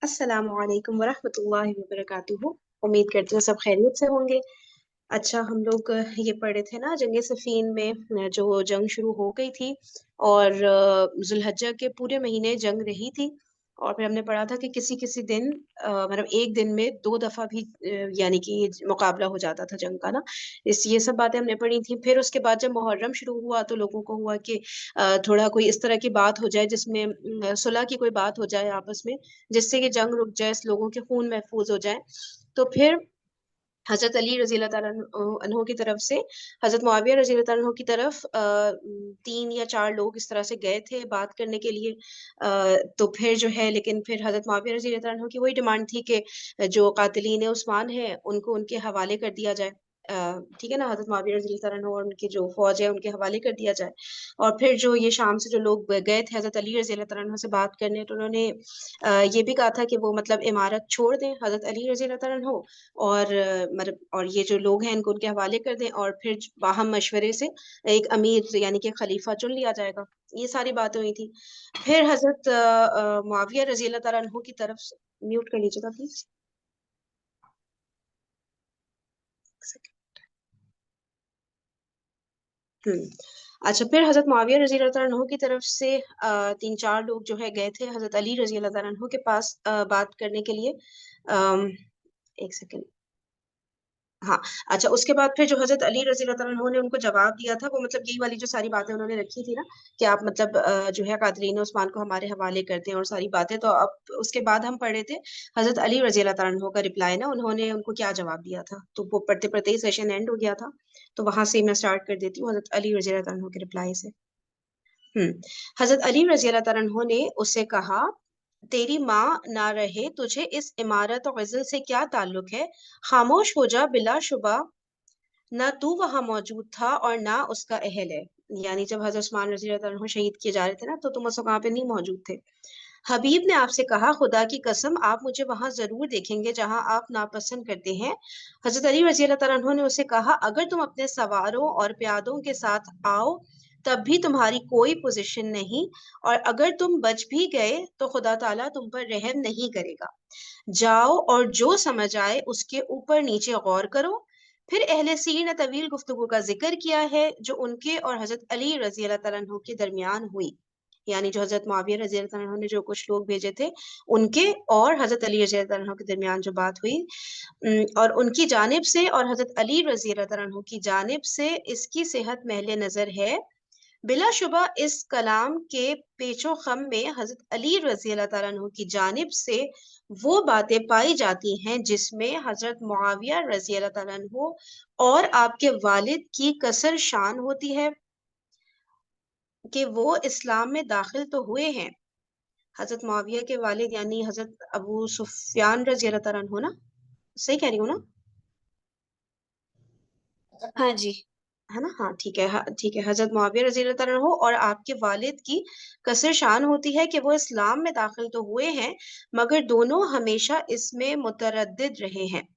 अस्सलामुअलैकुम वरहमतुल्लाहि वबरकातुहू। उम्मीद करती हूँ सब खैरियत से होंगे। अच्छा, हम लोग ये पढ़े थे ना जंग सफ़ीन में, जो जंग शुरू हो गई थी और जुल्हज्जा के पूरे महीने जंग रही थी। और फिर हमने पढ़ा था कि किसी किसी दिन मतलब एक दिन में दो दफा भी यानी कि मुकाबला हो जाता था जंग का ना। इस ये सब बातें हमने पढ़ी थी। फिर उसके बाद जब मुहर्रम शुरू हुआ तो लोगों को हुआ कि थोड़ा कोई इस तरह की बात हो जाए जिसमें सुलह की कोई बात हो जाए आपस में, जिससे कि जंग रुक जाए, लोगों के खून महफूज हो जाए। तो फिर हजरत अली रजी अल्लाह ताला अन्हो की तरफ से हजरत मुआविया रजी अल्लाह ताला अन्हो की तरफ तीन या चार लोग इस तरह से गए थे बात करने के लिए। तो फिर जो है, लेकिन फिर हजरत मुआविया रजी अल्लाह ताला अन्हो की वही डिमांड थी कि जो कातिलीन उस्मान है उनको उनके हवाले कर दिया जाए। ठीक है ना, हजरत मुआविया रजी अल्लाह ताला अन्हो और उनकी जो फौज है उनके हवाले कर दिया जाए। और फिर जो ये शाम से जो लोग गए थे हजरत अली रजी अल्लाह ताला अन्हो से बात करने, तो उन्होंने ये भी कहा था कि वो मतलब इमारत छोड़ दें हजरत अली रजी अल्लाह ताला अन्हो, और मतलब और ये जो लोग हैं इनको उनके हवाले कर दें, और फिर बाहम मशवरे से एक अमीर यानी कि खलीफा चुन लिया जाएगा। ये सारी बातें हुई थी। फिर हजरत मुआविया रजी अल्लाह ताला अन्हु की तरफ से, म्यूट कर लीजिएगा प्लीज। अच्छा, फिर हजरत मुआविया रजी अल्लाह ताला अन्हु की तरफ से तीन चार लोग जो है गए थे हजरत अली रजी अल्लाह ताला अन्हु के पास बात करने के लिए। अम, एक सेकेंड। हाँ। अच्छा, उसके बाद फिर जो हज़रत अली रज़ी अल्लाह तआला अन्हु ने उनको जवाब दिया था, वो मतलब यही वाली जो सारी बातें उन्होंने रखी थी ना, कि आप मतलब जो है कातिलीन उस्मान को हमारे हवाले कर दें और सारी बातें। तो अब उसके बाद हम पढ़ रहे थे हज़रत अली रज़ी अल्लाह तआला अन्हु का रिप्लाई ना, उन्होंने उनको क्या जवाब दिया था। तो वो पढ़ते-पढ़ते ही सेशन एंड हो गया था। तो वहां से मैं स्टार्ट कर देती हूँ हज़रत अली रज़ी अल्लाह तआला अन्हु के रिप्लाई से। हुँ। हज़रत अली रज़ी अल्लाह तआला अन्हु ने उससे कहा, तेरी माँ ना रहे, तुझे इस इमारत और इज़्ज़त से क्या ताल्लुक है? खामोश हो जा, बिलाशुबा ना तू वहाँ मौजूद था और ना उसका अहल है। यानी जब हज़रत उस्मान रज़ी अल्लाह अन्हु शहीद किए जा रहे थे ना, तो तुम उस वहाँ पे नहीं मौजूद थे। हबीब ने आपसे कहा, खुदा की कसम आप मुझे वहाँ ज़रूर देखेंगे जहाँ आप नापसंद करते हैं। हज़रत अली रज़ी अल्लाह तआला अन्हु ने उससे कहा, अगर तुम अपने सवारों और प्यादों के साथ आओ, तब भी तुम्हारी कोई पोज़ीशन नहीं, और अगर तुम बच भी गए, तो खुदा ताला तुम पर रहम नहीं करेगा। जाओ और जो समझ आए उसके ऊपर नीचे गौर करो। फिर अहले सीर ने तवील गुफ्तगू का जिक्र किया है जो उनके और हजरत अली रजी अल्लाह तआला अन्हु के दरमियान हुई। यानी जो हजरत मुआविया रजी अल्लाह तआला अन्हु ने जो कुछ लोग भेजे थे उनके और हजरत अली रजी अल्लाह तआला अन्हु के दरमियान जो बात हुई, और उनकी जानिब से और हजरत अली रजी अल्लाह तआला अन्हु की जानिब से इसकी सेहत महल नजर है। बिलाशुबा इस कलाम के पेचो खम में हजरत अली रजी अल्लाह तआला अन्हु की जानिब से वो बातें पाई जाती हैं जिसमें हजरत मुआविया रजी अल्लाह तआला अन्हु और आपके वालिद की कसर शान होती है कि वो इस्लाम में दाखिल तो हुए हैं। हजरत मुआविया के वालिद यानी हजरत अबू सुफियान रजी अल्लाह तआला अन्हु ना, सही कह रही हूँ ना? हाँ जी। है ना? हाँ, ठीक है। हाँ, ठीक है। हज़रत मुआविया रज़ी अल्लाह अन्हु और आपके वालिद की कसर शान होती है कि वो इस्लाम में दाखिल तो हुए हैं, मगर दोनों हमेशा इसमें मुतरद्दिद रहे हैं।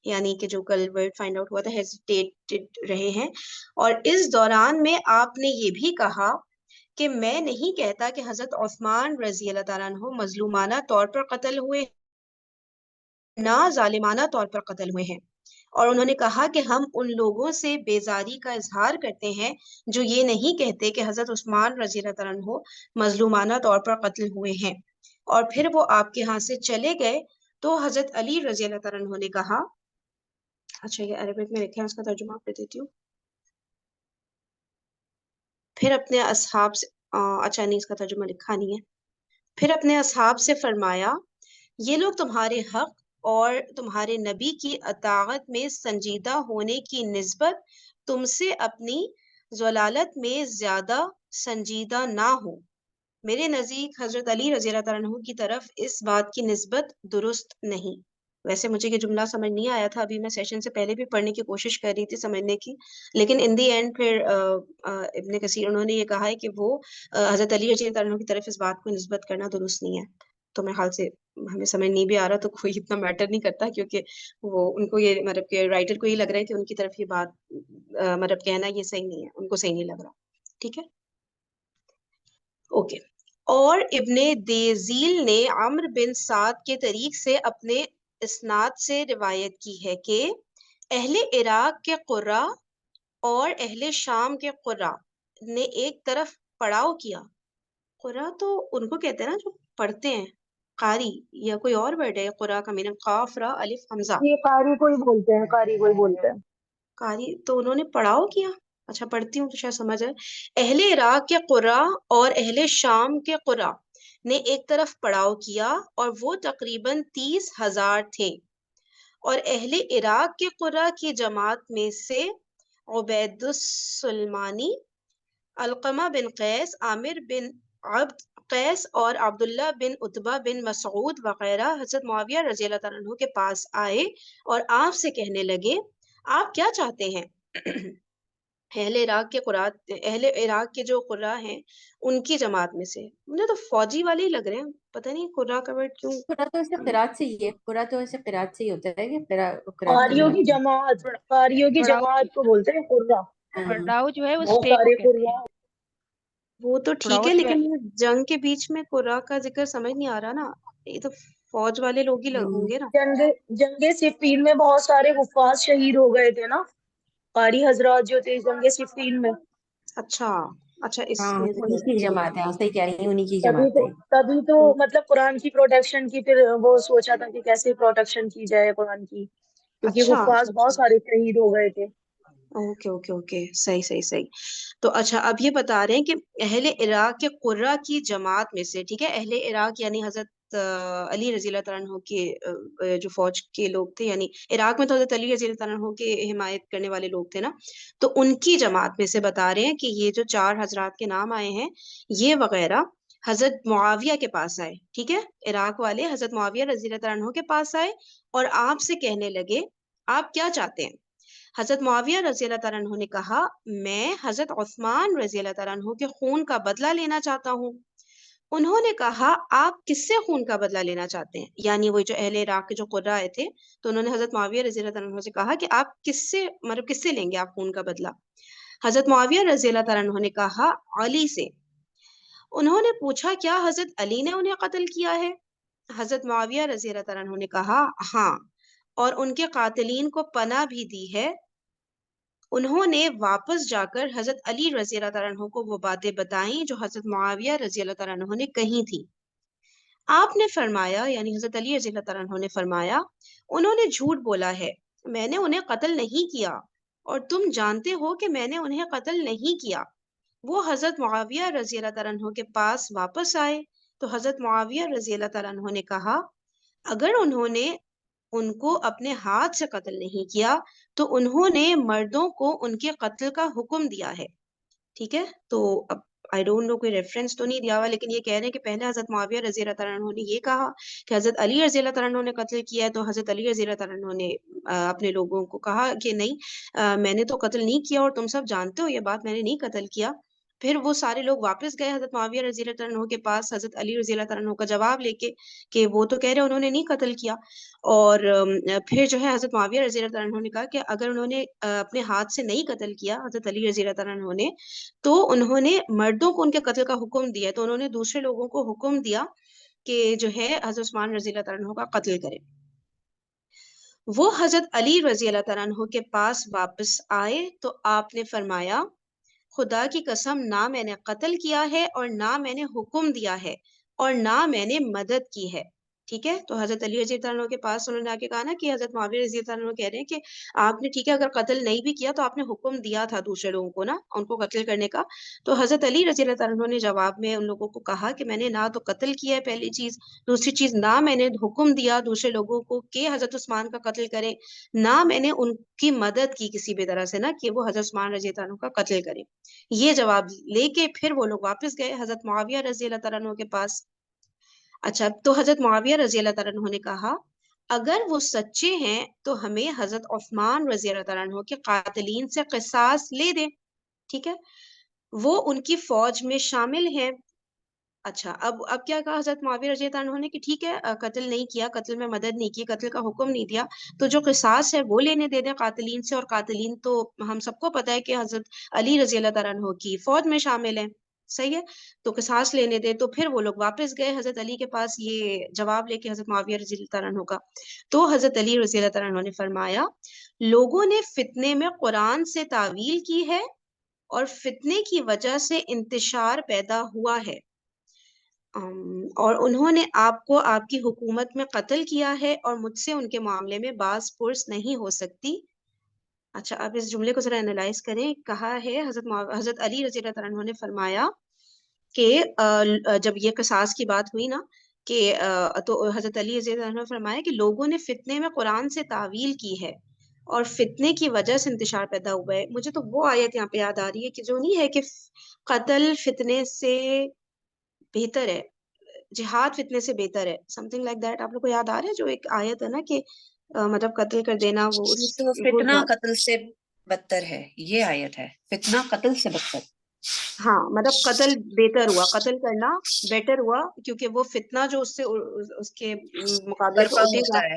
यानी कि जो कल वर्ड फाइंड आउट हुआ था, हेजिटेटेड रहे हैं। और इस दौरान में आपने ये भी कहा कि मैं नहीं कहता कि हज़रत उस्मान रज़ी अल्लाह तआला अन्हु मज़लूमाना तौर पर कत्ल हुए, ना ज़ालिमाना तौर पर कत्ल हुए हैं। और उन्होंने कहा कि हम उन लोगों से बेज़ारी का इज़हार करते हैं जो ये नहीं कहते कि हज़रत उस्मान रज़ी अल्लाह तआला अन्हु मज़लूमाना तौर पर कत्ल हुए हैं। और फिर वो आपके यहाँ से चले गए, तो हज़रत अली रज़ी अल्लाह तआला अन्हु ने कहा, अच्छा ये अरबिक में लिखा है, उसका तर्जुमा आपको देती हूँ। फिर अपने असहाब से अच्छा नहीं, इसका तर्जुमा लिखा नहीं है। फिर अपने असहाब से फरमाया, ये लोग तुम्हारे हक और तुम्हारे नबी की अताअत में संजीदा होने की निस्बत तुमसे अपनी ज़लालत में ज्यादा संजीदा ना हो। मेरे नज़दीक हज़रत अली रज़ी अल्लाह तआला अन्हु की तरफ इस बात की निस्बत दुरुस्त नहीं। वैसे मुझे ये जुमला समझ नहीं आया था, अभी मैं सेशन से पहले भी पढ़ने की कोशिश कर रही थी समझने की, लेकिन इन द एंड फिर इब्न कसीर उन्होंने ये कहा है कि वो हज़रत अली रज़ी अल्लाह अन्हु की तरफ इस बात को निस्बत करना दुरुस्त नहीं है। तो मेरे ख्याल से हमें समझ नहीं भी आ रहा तो कोई इतना मैटर नहीं करता, क्योंकि वो उनको ये मतलब कि राइटर को ये लग रहा है कि उनकी तरफ ये बात मतलब कहना ये सही नहीं है, उनको सही नहीं लग रहा। ठीक है? ओके। और इब्ने देजील ने अम्र बिन साद के तरीक से अपने इस्नाद से रिवायत की है कि अहले इराक के कुर्रा और अहले शाम के कुर्रा ने एक तरफ पड़ाव किया। कुर्रा तो उनको कहते हैं ना जो पढ़ते हैं, कारी, या कोई और वर्ड है कुर्रा का मीनिंग? काफ रा अलिफ हमजा, ये कारी को ही बोलते हैं, कारी को ही बोलते हैं। कारी। तो उन्होंने पड़ाव किया। अच्छा, पढ़ती हूँ तो शायद समझ आए। अहले इराक के कुर्रा और अहले शाम के कुर्रा ने एक तरफ पड़ाव किया और वो तकरीबन 30,000 थे। और अहले इराक के कुर्रा की जमात में से उबैदुस्सुलमानी, अलकमा बिन कैस, आमिर बिन अब्द कैस और अब्दुल्ला बिन उतबा बिन मसऊद वगैरह हजरत मुआविया रजी अल्लाह तआला अन्हु के पास आए और आपसे कहने लगे, आप क्या चाहते हैं? अहले इराक के कुरात, अहले इराक के जो कुर्रा हैं उनकी जमात में से। मुझे तो फौजी वाले ही लग रहे हैं, पता नहीं कुर्रा का वर्ड क्यों। पूरा तो ऐसे किरात से ही है, पूरा तो ऐसे किरात से ही होता है कि किरात की कारियों की जमात में। जमात, कारियों की पड़ाव जमात को बोलते हैं कुर्रा। हाँ। पड़ाव जो है वो बहुत स्टे को सारे कहते कुर्रा। हैं। वो तो ठीक पड़ाव है, जो है लेकिन ये जंग के बीच में कुर्रा का जिक्र समझ नहीं आ रहा ना। ये तो फौज वाले लोग ही हम्म। होंगे ना। जंग जंगे सिफीन में बहुत सारे हुफ्फाज शहीद हो गए थे ना, कारी हजरात जो थे जंगे सिफीन में। अच्छा, अच्छा, हाँ, इसमें उन्हीं की जिक्र। जमात है, हाँ, सही कह रही है, उन्हीं की तभी जमात तो है। तभी तो मतलब कुरान की प्रोटेक्शन की फिर वो सोचा था कि कैसे प्रोटेक्शन की जाए कुरान की, क्योंकि अच्छा, हुफ्फाज बहुत अच्छा, सारे शहीद हो गए थे। ओके, ओके, ओके, सही, सही, सही। तो अच्छा, अब ये बता रहे हैं कि अहले इराक के कुर्रा की जमात में से, ठीक है, अहले इराक यानी हजरत अली रजी अल्लाह तआला अन्हु के जो फौज के लोग थे, यानी इराक में तो हजरत अली रजी अल्लाह तआला अन्हु के हिमायत करने वाले लोग थे ना। तो उनकी जमात में से बता रहे हैं कि ये जो चार हजरात के नाम आए हैं, ये वगैरह हजरत मुआविया के पास आए, ठीक है, इराक वाले हजरत मुआविया रजी अल्लाह तआला अन्हु के पास आए और आपसे कहने लगे, आप क्या चाहते हैं? हजरत मुआविया रजी अल्लाह तआला अन्हु ने कहा, मैं हजरत उस्मान रजी अल्लाह तआला अन्हु के खून का बदला लेना चाहता हूँ। उन्होंने कहा, आप किससे खून का बदला लेना चाहते हैं? यानी वो जो अहले इराक के जो कुर्रा आए थे, तो उन्होंने हजरत मुआविया रजी अल्लाह तआला अन्हु से कहा कि आप किससे, मतलब किससे लेंगे आप खून का बदला? हजरत मुआविया रजी अल्लाह तआला अन्हु ने कहा, अली से। उन्होंने पूछा, क्या हजरत अली ने उन्हें कत्ल किया है? हजरत मुआविया रजी अल्लाह तआला अन्हु ने कहा, हाँ, और उनके कातिलीन को पनाह भी दी है। उन्होंने वापस जाकर हजरत अली रजी अल्लाह तआला अन्हु को वो बातें बताई जो हजरत मुआविया रजी अल्लाह तआला अन्हु ने कही थी। आपने फरमाया, यानी हजरत अली रजी अल्लाह तआला अन्हु ने फरमाया, उन्होंने झूठ बोला है, मैंने उन्हें कत्ल नहीं किया और तुम जानते हो कि मैंने उन्हें कत्ल नहीं किया। वो हजरत मुआविया रजी अल्लाह तआला अन्हु के पास वापस आए तो हजरत मुआविया रजी अल्लाह तआला अन्हु ने कहा, अगर उन्होंने उनको अपने हाथ से कत्ल नहीं किया तो उन्होंने मर्दों को उनके कत्ल का हुक्म दिया है। ठीक है, तो अब आई डोंट नो, कोई रेफरेंस तो नहीं दिया हुआ, लेकिन ये कह रहे हैं कि पहले हजरत मुआविया रजी अल्लाह तआला अन्हु ने ये कहा कि हजरत अली रजी अल्लाह तआला अन्हु ने कत्ल किया है, तो हजरत अली रजी अल्लाह तआला अन्हु ने अपने लोगों को कहा कि नहीं, मैंने तो कत्ल नहीं किया और तुम सब जानते हो ये बात, मैंने नहीं कत्ल किया। फिर वो सारे लोग वापस गए हजरत मुआविया रजी अल्लाह तआला अन्हु के पास हजरत अली रजी अल्लाह तआला अन्हु का जवाब लेके कि वो तो कह रहे उन्होंने नहीं कत्ल किया। और फिर जो है हजरत मुआविया रजी अल्लाह तआला अन्हु ने कहा कि अगर उन्होंने अपने हाथ से नहीं कत्ल किया हजरत अली रजी अल्लाह तआला अन्हु ने, तो उन्होंने मर्दों को उनके कत्ल का हुक्म दिया, तो उन्होंने दूसरे लोगों को हुक्म दिया कि जो है हजरत उस्मान रजी अल्लाह तआला अन्हु का कत्ल करें। वो हजरत अली रजी अल्लाह तआला अन्हु के पास वापस आए तो आपने फरमाया, खुदा की कसम, ना मैंने कत्ल किया है और ना मैंने हुक्म दिया है और ना मैंने मदद की है। ठीक है, तो हजरत अली रजी अल्लाह तआला के पास उन्होंने आके कहा ना कि हजरत मुआविया रजी अल्लाह तआला कह रहे हैं कि आपने, ठीक है, अगर कत्ल नहीं भी किया तो आपने हुक्म दिया था दूसरे लोगों को ना उनको कत्ल करने का। तो हजरत अली रजी अल्लाह तआला ने जवाब में उन लोगों को कहा कि मैंने ना तो कत्ल किया है, पहली चीज, दूसरी चीज, ना मैंने हुक्म दिया दूसरे लोगों को कि हजरत उस्मान का कत्ल करें, ना मैंने उनकी मदद की किसी भी तरह से ना कि वो हजरत उस्मान रजी अल्लाह तआला का कत्ल करें। ये जवाब लेके फिर वो लोग वापस गए हजरत मुआविया रजी अल्लाह तआला अन्हु के पास। अच्छा, तो हजरत मुआविया रजी अल्लाह तआला अन्हु ने कहा, अगर वो सच्चे हैं तो हमें हजरत उस्मान रजी अल्लाह तआला अन्हु के कातिलीन से किसास ले दे। ठीक है, वो उनकी फौज में शामिल हैं। अच्छा, अब क्या कहा हजरत मुआविया रजी अल्लाह अन्हु ने कि ठीक है, कत्ल नहीं किया, कत्ल में मदद नहीं की, कत्ल का हुक्म नहीं दिया, तो जो किसास है वो लेने दे दें कातिलीन से। और कातिलीन तो हम सबको पता है कि हजरत अली रजी अल्लाह तआला अन्हु की फौज में शामिल है। सही है, तो किसास लेने दे। तो फिर वो लोग वापस गए हजरत अली के पास ये जवाब लेके हजरत मुआविया रजी अल्लाह अन्हु का। तो हजरत अली रजी अल्लाह अन्हु ने फरमाया, लोगों ने फितने में कुरान से तावील की है और फितने की वजह से इंतशार पैदा हुआ है। और उन्होंने आपको आपकी हुकूमत में कत्ल किया है और मुझसे उनके मामले में बास पुर्स नहीं हो सकती। अच्छा, अब इस जुमले को जरा एनालाइज करें। कहा है हजरत अली रजी अल्लाह अन्हु ने फरमाया कि जब ये कसास की बात हुई ना कि तो हजरत अली रजी अल्लाह अन्हु ने फरमाया कि लोगों ने फितने में कुरान से तावील की है और फितने की वजह से इंतशार पैदा हुआ है। मुझे तो वो आयत यहाँ पे याद आ रही है कि जो नहीं है कि कत्ल फितने से बेहतर है, जिहाद फितने से बेहतर है, समथिंग लाइक दैट। आप लोग को याद आ रहा है जो एक आयत है ना कि मतलब कत्ल कर देना वो तो वो फितना कत्ल से बदतर है, ये आयत है, फितना कत्ल से बदतर। हाँ, मतलब कत्ल बेहतर हुआ, कत्ल करना बेटर हुआ, क्योंकि वो फितना जो उससे उसके मुकाबले पे बर्पा उठेगा। होता है,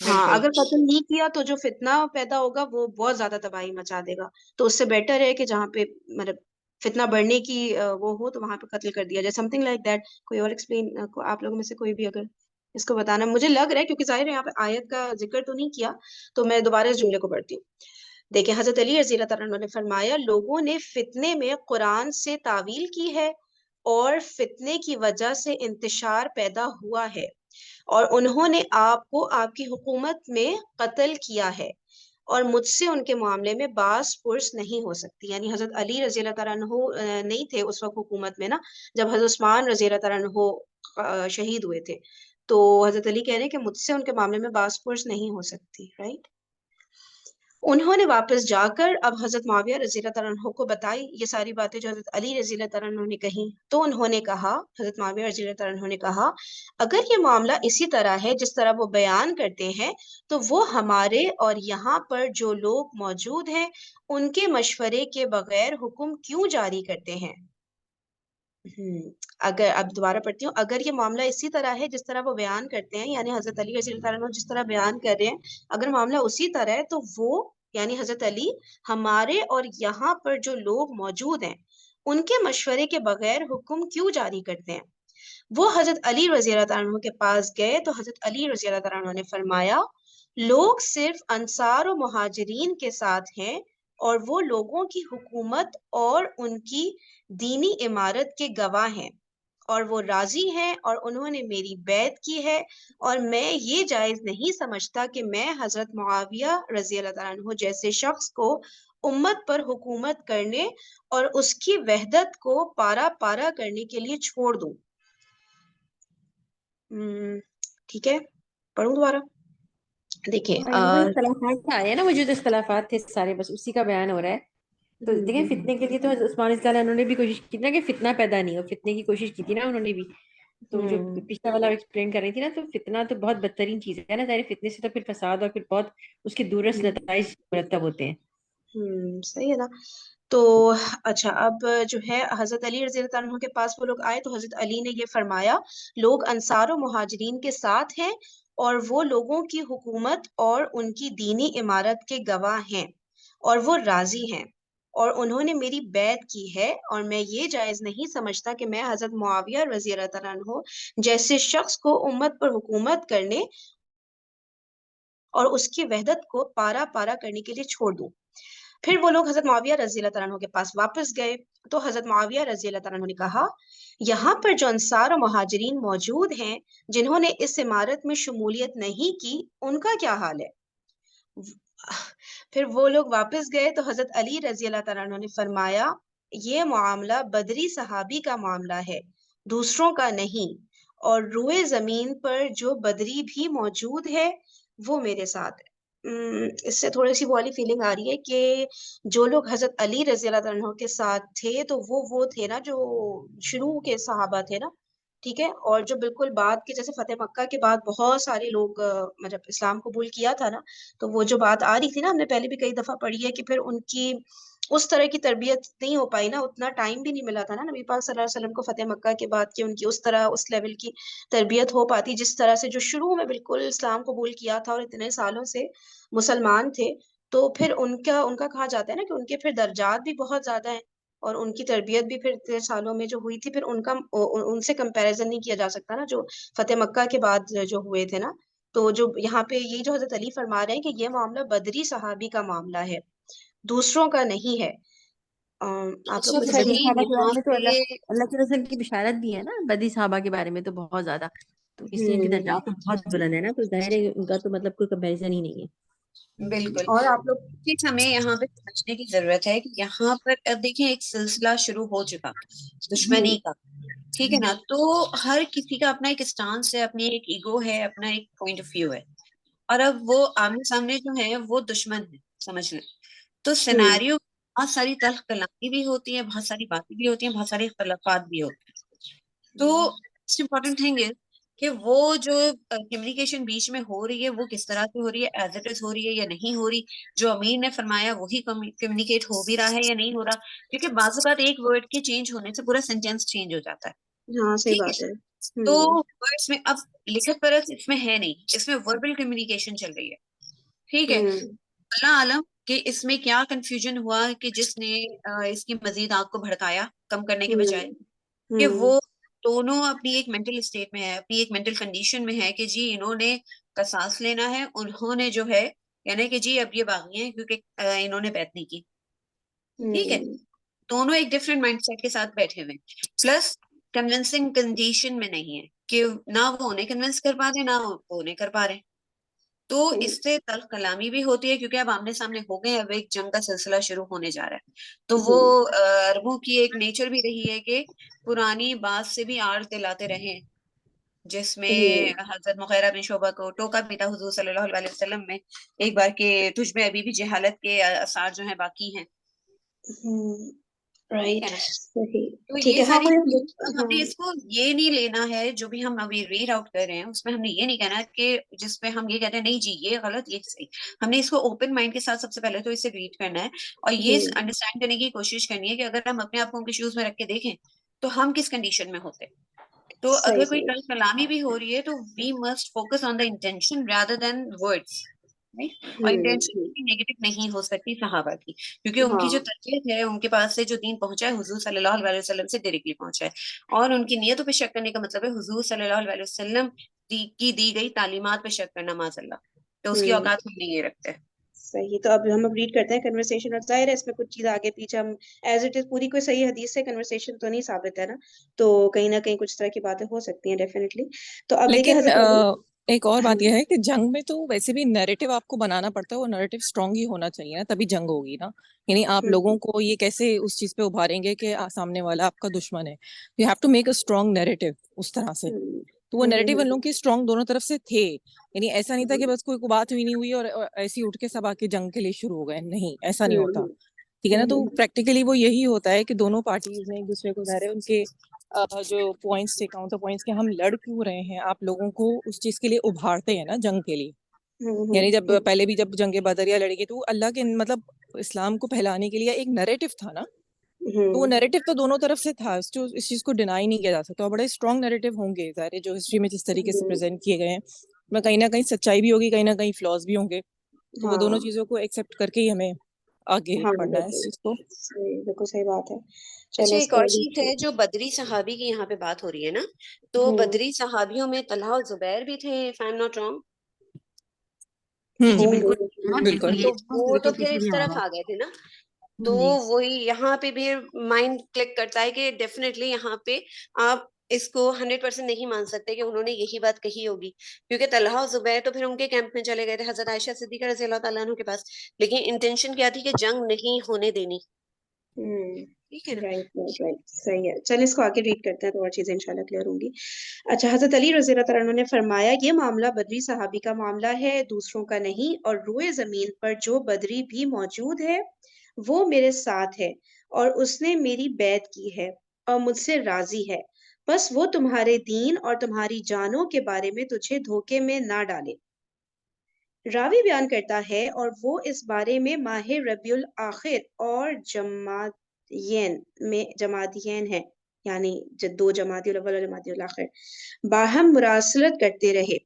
हाँ, बिल्कुल। अगर कत्ल नहीं किया तो जो फितना पैदा होगा वो बहुत ज्यादा तबाही मचा देगा। तो उससे बेटर है कि जहाँ पे मतलब फितना बढ़ने की वो हो तो वहां पे कत्ल कर दिया जाए, समथिंग लाइक दैट। कोई और एक्सप्लेन, आप लोगों में से कोई भी अगर इसको बताना। मुझे लग रहा है क्योंकि जाहिर है यहाँ पे आयत का जिक्र तो नहीं किया, तो मैं दोबारा इस जुमले को पढ़ती हूँ। देखिए, हजरत अली रज़ी अल्लाह तआला अन्हु ने फरमाया, लोगों ने फितने में कुरान से तावील की है और फितने की वजह से इंतशार पैदा हुआ है और उन्होंने आपको आपकी हुकूमत में कत्ल किया है और मुझसे उनके मामले में बास पुर्स नहीं हो सकती। यानी हजरत अली रज़ी अल्लाह तआला अन्हु नहीं थे उस वक्त हुकूमत में ना, जब हजरत उस्मान रज़ी अल्लाह तआला अन्हु शहीद हुए थे। तो हजरत अली कह रहे हैं कि मुझसे उनके मामले में बास पुर्स नहीं हो सकती, राइट। उन्होंने वापस जाकर अब हजरत मुआविया रज़ी अल्लाह तआला अन्हु को बताई ये सारी बातें जो हजरत अली रज़ी अल्लाह तआला अन्हु ने कही। तो उन्होंने कहा, हजरत मुआविया रज़ी अल्लाह तआला अन्हु ने कहा, अगर ये मामला इसी तरह है जिस तरह वो बयान करते हैं तो वो हमारे और यहाँ पर जो लोग मौजूद हैं उनके मशवरे के बगैर हुक्म क्यों जारी करते हैं। अगर, अब दोबारा पढ़ती हूँ, अगर ये मामला इसी तरह है जिस तरह वो बयान करते हैं, यानी हजरत अली रज़ी अल्लाह अन्हु जिस तरह बयान कर रहे हैं, अगर मामला उसी तरह है तो वो यानी हजरत अली हमारे और यहाँ पर जो लोग मौजूद हैं उनके मशवरे के बगैर हुक्म क्यों जारी करते हैं। वो हजरत अली रज़ी अल्लाह अन्हु के पास गए तो हजरत अली रज़ी अल्लाह अन्हु ने फरमाया, लोग सिर्फ अंसार और मुहाजिरीन के साथ हैं और वो लोगों की हुकूमत और उनकी दीनी इमारत के गवाह हैं और वो राजी हैं और उन्होंने मेरी बैत की है और मैं ये जायज नहीं समझता कि मैं हजरत मुआविया रजी अल्लाह तआला अन्हु जैसे शख्स को उम्मत पर हुकूमत करने और उसकी वहदत को पारा पारा करने के लिए छोड़ दूं। ठीक है, पढ़ूं दोबारा। देखिए हाँ, ये वो इख्तलाफात आए हैं ना, वजूद इख्तलाफात थे सारे, बस उसी का बयान हो रहा है। तो देखिए, फितने के लिए तो हज़रत उस्मान रज़ी अल्लाह अन्हु उन्होंने भी कोशिश की ना कि फितना पैदा नहीं हो, फितने की कोशिश की थी ना उन्होंने भी। तो जो पिछला वाला एक्सप्लेन कर रही थी ना, तो फितना तो बहुत बदतरीन चीज है ना, सारे फितने से तो फिर फसाद और फिर बहुत उसके दूरस नताइज मुरतब होते हैं। सही है ना। तो अच्छा, अब जो है हजरत अली रज़ी अल्लाह अन्हु के पास वो लोग आए तो हजरत अली ने ये फरमाया, लोग अंसार और मुहाजिरीन के साथ हैं और वो लोगों की हुकूमत और उनकी दीनी इमारत के गवाह हैं और वो राजी हैं और उन्होंने मेरी बैत की है और मैं ये जायज नहीं समझता कि मैं हजरत मुआविया रज़ी अल्लाह अन्हु जैसे शख्स को उम्मत पर हुकूमत करने और उसकी वहदत को पारा पारा करने के लिए छोड़ दूं। फिर वो लोग हजरत मुआविया रज़ी अल्लाह अन्हु के पास वापस गए तो हजरत मुआविया रज़ी अल्लाह अन्हु ने कहा, यहाँ पर जो अंसार और मुहाजिरीन मौजूद हैं जिन्होंने इस इमारत में शमूलियत नहीं की, उनका क्या हाल है। फिर वो लोग वापस गए तो हजरत अली रज़ी अल्लाह अन्हु ने फरमाया, ये मामला बदरी सहाबी का मामला है, दूसरों का नहीं, और रुए जमीन पर जो बदरी भी मौजूद है वो मेरे साथ है। इससे थोड़ी सी वो वाली फीलिंग आ रही है कि जो लोग हजरत अली रज़ी अल्लाह अन्हु के साथ थे तो वो थे ना जो शुरू के सहाबा थे ना, ठीक है। और जो बिल्कुल बाद के, जैसे फतेह मक्का के बाद बहुत सारे लोग मतलब इस्लाम कबूल किया था ना, तो वो जो बात आ रही थी ना, हमने पहले भी कई दफा पढ़ी है कि फिर उनकी उस तरह की तरबियत नहीं हो पाई ना, उतना टाइम भी नहीं मिला था ना नबी पाक सल्लल्लाहु अलैहि वसल्लम को फतेह मक्का के बाद कि उनकी उस तरह उस लेवल की तरबियत हो पाती जिस तरह से जो शुरू में बिल्कुल इस्लाम कबूल किया था और इतने सालों से मुसलमान थे। तो फिर उनका उनका कहा जाता है ना कि उनके फिर दर्जात भी बहुत ज्यादा है। और उनकी तरबियत भी फिर इतने सालों में जो हुई थी, फिर उनका उनसे कंपैरिजन नहीं किया जा सकता ना, जो फतेह मक्का के बाद जो हुए थे ना। तो जो यहाँ पे ये जो हजरत अली फरमा रहे हैं कि ये मामला बदरी सहाबी का मामला है, दूसरों का नहीं है। आप लोग अच्छा मुझे बदी सही। भाई साहबा के बारे यहाँ में तो पे अल्लाह के रसूल की बिशारत भी है ना, बदी साहबा के बारे में तो बहुत ज्यादा। तो इसलिए इनकी हम्म। दर्जात तो बहुत बुलंद है ना, तो जाहिर है उनका तो मतलब कोई कंपैरिजन ही नहीं है। बिल्कुल और आप लोग। चीज हमें यहाँ पे समझने की जरूरत है कि यहाँ पर अब देखिए एक सिलसिला शुरू हो चुका दुश्मनी का, ठीक है ना। तो हर किसी का अपना एक स्टांस है, अपनी एक ईगो है, अपना एक पॉइंट ऑफ व्यू है, और अब वो आमने सामने जो है वो दुश्मन है, समझ लें। तो हम्म। सिनेरियो बहुत सारी तल्ख कलामी भी होती है, बहुत सारी बातें भी होती हैं, बहुत सारे इख्तलाफात भी होते हैं। तो इम्पोर्टेंट थिंग इज कि वो जो कम्युनिकेशन बीच में हो रही है वो किस तरह से हो रही है, एज इट इज हो रही है या नहीं हो रही, जो अमीर ने फरमाया वही कम्युनिकेट हो भी रहा है या नहीं हो रहा। क्योंकि बाज़ औक़ात एक वर्ड के चेंज होने से पूरा सेंटेंस चेंज हो जाता है, हाँ, सही ठीक है। बात है। तो वर्ड्स में अब लिखत पढ़त इसमें है नहीं, इसमें वर्बल कम्युनिकेशन चल रही है, ठीक है। हम्म। अल्लाह आलम कि इसमें क्या कंफ्यूजन हुआ कि जिसने इसकी मजीद आग को भड़काया कम करने के हम्म। बजाय, कि हम्म। वो दोनों अपनी एक मेंटल स्टेट में है, अपनी एक मेंटल कंडीशन में है कि जी इन्होंने कसास लेना है, उन्होंने जो है यानी कि जी अब ये बागी हैं क्योंकि इन्होंने बैत नहीं की, ठीक है। हम्म। दोनों एक डिफरेंट माइंडसेट के साथ बैठे हुए हैं, प्लस कन्विंसिंग कंडीशन में नहीं है कि ना वो उन्हें कन्विंस कर पा रहे ना वो उन्हें कर पा रहे। तो सही। इससे तल्ख कलामी भी होती है क्योंकि अब आमने सामने हो गए, अब एक जंग का सिलसिला शुरू होने जा रहा है। तो वो हम्म। अरबों की एक नेचर भी रही है कि पुरानी बात से भी आड़ दिलाते रहे, जिसमें हजरत मुगीरा बिन शोबा को टोका भी था हुजूर सल्लल्लाहु अलैहि वसल्लम में एक बार के तुझ में अभी भी जहालत के आसार जो है बाकी हैं, हम्म। ठीक है राइट, ना। सही। तो ठीक ये है, हाँ सारी मुझे चीजें हाँ। हमने इसको ये नहीं लेना है, जो भी हम अभी रीड आउट कर रहे हैं उसमें हमने ये नहीं कहना कि जिसपे हम ये कहते हैं नहीं जी ये गलत ये सही। हमने इसको ओपन माइंड के साथ सबसे पहले तो इसे रीड करना है और ये हम्म। अंडरस्टैंड करने की कोशिश करनी है कि अगर हम अपने आप को उनके शूज में रख के देखें तो हम किस कंडीशन में होते। तो सही अगर कोई सही। कल कलामी भी हो रही है तो we must focus on the intention rather then words, right. और इंटेंशन हम्म। नेगेटिव नहीं हो सकती सहाबा की, क्योंकि उनकी जो हाँ। तरबियत है, उनके पास से जो दीन पहुंचा है हुजूर सल्लल्लाहु अलैहि वसल्लम से डायरेक्टली पहुंचा है। और उनकी नियतों पे शक करने का मतलब है हुजूर सल्लल्लाहु अलैहि वसल्लम की दी गई तालीमात पे शक करना, माज़अल्लाह। तो उसकी हम्म। औकात हम नहीं ये रखते। सही। तो अब हम रीड करते हैं कन्वर्सेशन, और जाहिर है इसमें कुछ चीज आगे पीछे हम एज इट इज पूरी कोई सही हदीस से कन्वर्सेशन तो नहीं साबित है ना, तो कहीं ना कहीं कुछ तरह की बातें हो सकती हैं डेफिनेटली। तो अब देखिए लेकिन हजरत अली। एक और बात हाँ। यह है कि जंग में तो वैसे भी नैरेटिव आपको बनाना पड़ता है, वो नैरेटिव स्ट्रांग ही होना चाहिए ना, तभी जंग होगी ना। यानी आप लोगों हम्म। को ये कैसे उस चीज पे उभारेंगे कि सामने वाला आपका दुश्मन है। You have to make a strong narrative उस तरह से। हम्म। तो वो नैरेटिव उन हम्म। लोगों की स्ट्रांग दोनों तरफ से थे, यानी ऐसा नहीं था कि हम्म। बस कोई बात हुई नहीं हुई और ऐसे ही उठ के सब आके जंग के लिए शुरू हो गए, नहीं ऐसा नहीं होता। हम्म। ठीक है ना। तो हम्म। प्रैक्टिकली वो यही होता है कि दोनों पार्टीज ने एक दूसरे को ज़ाहिर है उनके जो पॉइंट्स थे, काउंटर पॉइंट्स के, हम लड़ क्यों रहे हैं, आप लोगों को उस चीज के लिए उभारते हैं ना जंग के लिए। हम्म। यानी जब पहले भी जब जंग बदरिया लड़ी गई तो अल्लाह के मतलब इस्लाम को फैलाने के लिए एक नैरेटिव था ना। तो वो हम्म। नैरेटिव तो दोनों तरफ से था, जो इस चीज को डिनाई नहीं किया जा सकता, और बड़े स्ट्रॉन्ग नैरेटिव होंगे ज़ाहिर है जो हिस्ट्री में जिस तरीके से प्रेजेंट किए गए हैं। में कहीं ना कहीं सच्चाई भी होगी, कहीं ना कहीं फ्लॉज भी होंगे। तो वो दोनों हाँ। चीजों को एक्सेप्ट करके ही हमें आगे हाँ बढ़ना है इस बिल्कुल चीज को। सही, बिल्कुल सही बात है। अच्छा चलो एक और इसको चीज है जो बदरी सहाबी की यहाँ पे बात हो रही है ना, तो हम्म। बदरी सहाबियों में तलहा और जुबैर भी थे, if I am not wrong. जी जी होंगे। बिल्कुल, हाँ बिल्कुल, बिल्कुल। ये तो वो ये तो तो फिर पीछे इस भी आ तरफ रहा है। आ गए थे ना। तो जी वही यहाँ पे भी माइंड क्लिक करता है कि डेफिनेटली यहाँ पे आप इसको 100% नहीं मान सकते कि उन्होंने यही बात कही होगी, क्योंकि तलहा और जुबैर तो फिर उनके कैंप में चले गए थे हजरत आयशा सिद्दीका रजी अल्लाह ताला अन्हु के पास, लेकिन इंटेंशन क्या थी कि जंग नहीं होने देनी, ठीक है ना। राइट राइट राइट, सही है। चल इसको आगे रीड करते हैं तो और चीजें इंशाल्लाह क्लियर होंगी। अच्छा, हजरत अली रज़ी अल्लाह तआला अन्हु ने फरमाया, ये मामला बदरी सहाबी का मामला है, दूसरों का नहीं, और रोए जमीन पर जो बदरी भी मौजूद है वो मेरे साथ है, और उसने मेरी बैत की है और मुझसे राजी है। बस वो तुम्हारे दीन और तुम्हारी जानों के बारे में तुझे धोखे में ना डाले। रावी बयान करता है, और वो इस बारे में माह रबियुल आखिर और जमादियन है, यानी दो जमातियुल अव्वल और जमातियुल आखिर बाहम मुरासलत करते रहे,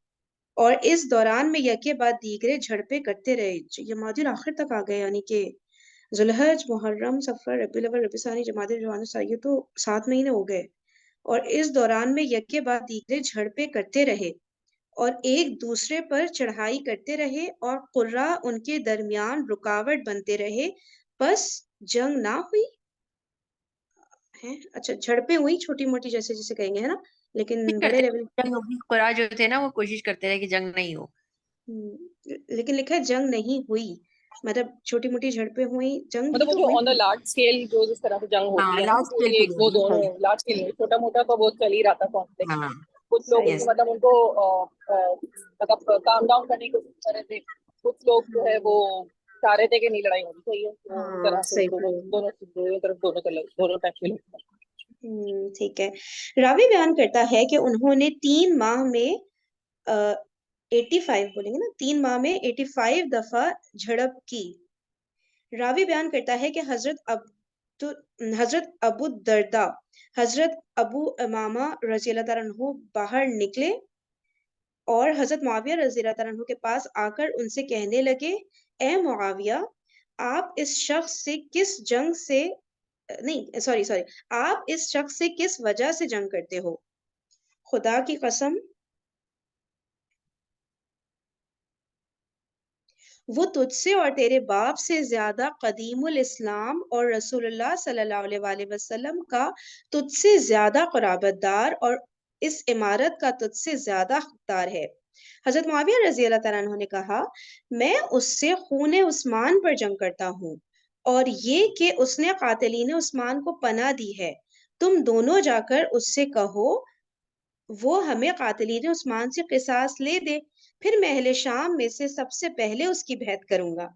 और इस दौरान में यके बाद दीगरे झड़पे करते रहे। जमातियुल आखिर तक आ गए, यानी कि जुलहज, मुहर्रम, सफर, रबीउल अव्वल, रबी सानी, जमादी रमजान साल, ये तो 7 महीने हो गए। और इस दौरान में यके बाद दीगरे झड़पें करते रहे और एक दूसरे पर चढ़ाई करते रहे और कुर्रा उनके दरमियान रुकावट बनते रहे, बस जंग ना हुई है। अच्छा, झड़पें हुई छोटी मोटी, जैसे जैसे कहेंगे, है ना, लेकिन बड़े करते लेवल। जंग होगी, कुरा जो थे ना वो कोशिश करते रहे कि जंग नहीं हो। लेकिन लिखा है जंग नहीं हुई, मतलब छोटी मोटी झड़पें हुई, जंग भी मतलब वो तो जो हुई ऑन द थी। लार्ज स्केल जो जिस तरह से जंग हाँ, होती है ना, लार्ज वो स्केल पे एक वो बोल रही दोनों हूँ। लार्ज स्केल, छोटा मोटा तो बहुत चल ही रहा था कॉन्फ्लिक्ट। हाँ, कुछ लोग सही यस, मतलब उनको मतलब काम डाउन करने की कोशिश कर रहे थे, कुछ लोग जो है वो चाह रहे थे कि नहीं लड़ाई होनी चाहिए, तो इस हाँ, तरह से सही दोनों बोल रहे हैं। दोनों दोनों तरफ दोनों टाइप के लोग थे। ठीक है। रावी बयान करता है कि उन्होंने 3 माह में 85 बोलेंगे ना, 3 माह में 85 दफा झड़प की। रावी बयान करता है कि हजरत अबू दर्दा, हजरत अबू इमामा रजी अल्लाह तआला अन्हु बाहर निकले और हजरत मुआविया रजी अल्लाह तआला अन्हु के पास आकर उनसे कहने लगे, ए मुआविया, आप इस शख्स से किस जंग से नहीं, सॉरी सॉरी, आप इस शख्स से किस वजह से जंग करते हो? खुदा की कसम, वो तुझसे और तेरे बाप से ज्यादा कदीमुल इस्लाम और रसूलुल्लाह सल्लल्लाहु अलैहि वसल्लम का तुझसे ज्यादा क़राबतदार और इस इमारत का तुझसे ज्यादा हकदार है। हजरत मुआविया रजी अल्लाह तआला अन्हु ने कहा, मैं उससे खूने उस्मान पर जंग करता हूँ और ये कि उसने कातिलीन उस्मान को पनाह दी है। तुम दोनों जाकर उससे कहो वो हमें कातिलीन उस्मान से किसास ले दे, फिर मैं अहले शाम में से सबसे पहले उसकी बैत करूंगा।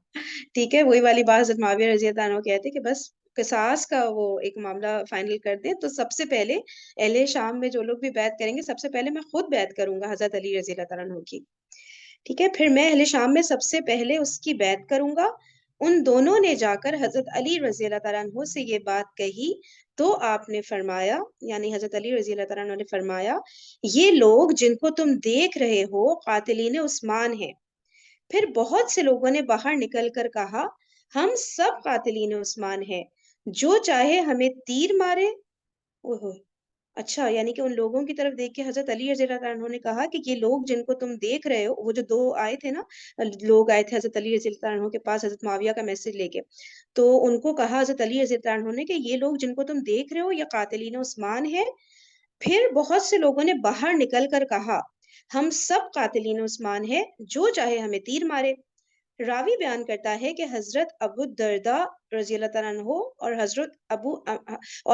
ठीक है, वही वाली बात हज़रत मुआविया रज़ी अल्लाह अन्हु कहते कि बस किसास का वो एक मामला फाइनल कर दें, तो सबसे पहले अहले शाम में जो लोग भी बैत करेंगे, सबसे पहले मैं खुद बैत करूंगा हज़रत अली रज़ी अल्लाह अन्हु की। ठीक है, फिर मैं अहले शाम में सबसे पहले उसकी बैत करूंगा। उन दोनों ने जाकर हजरत अली रजी अल्लाह तआला अन्हु से ये बात कही, तो आपने फरमाया, यानी हजरत अली रजी अल्लाह तआला अन्हु ने फरमाया, ये लोग जिनको तुम देख रहे हो कातिलीन उस्मान हैं। फिर बहुत से लोगों ने बाहर निकलकर कहा, हम सब कातिलीन उस्मान हैं, जो चाहे हमें तीर मारे। ओहो, अच्छा, यानी कि उन लोगों की तरफ देख के हजरत अली रज़ी अल्लाह अन्हु ने कहा कि ये लोग जिनको तुम देख रहे हो, वो जो 2 आए थे ना, लोग आए थे हजरत अली रज़ी अल्लाह अन्हु के पास हजरत मुआविया का मैसेज लेके, तो उनको कहा हजरत अली रज़ी अल्लाह अन्हु ने कि ये लोग जिनको तुम देख रहे हो ये कातिलीन उस्मान है। फिर बहुत से लोगों ने बाहर निकल कर कहा, हम सब कातिलीन उस्मान है, जो चाहे हमें तीर मारे। रावी बयान करता है कि हजरत अबू दर्दा रजी अल्लाह तआला अन्हु और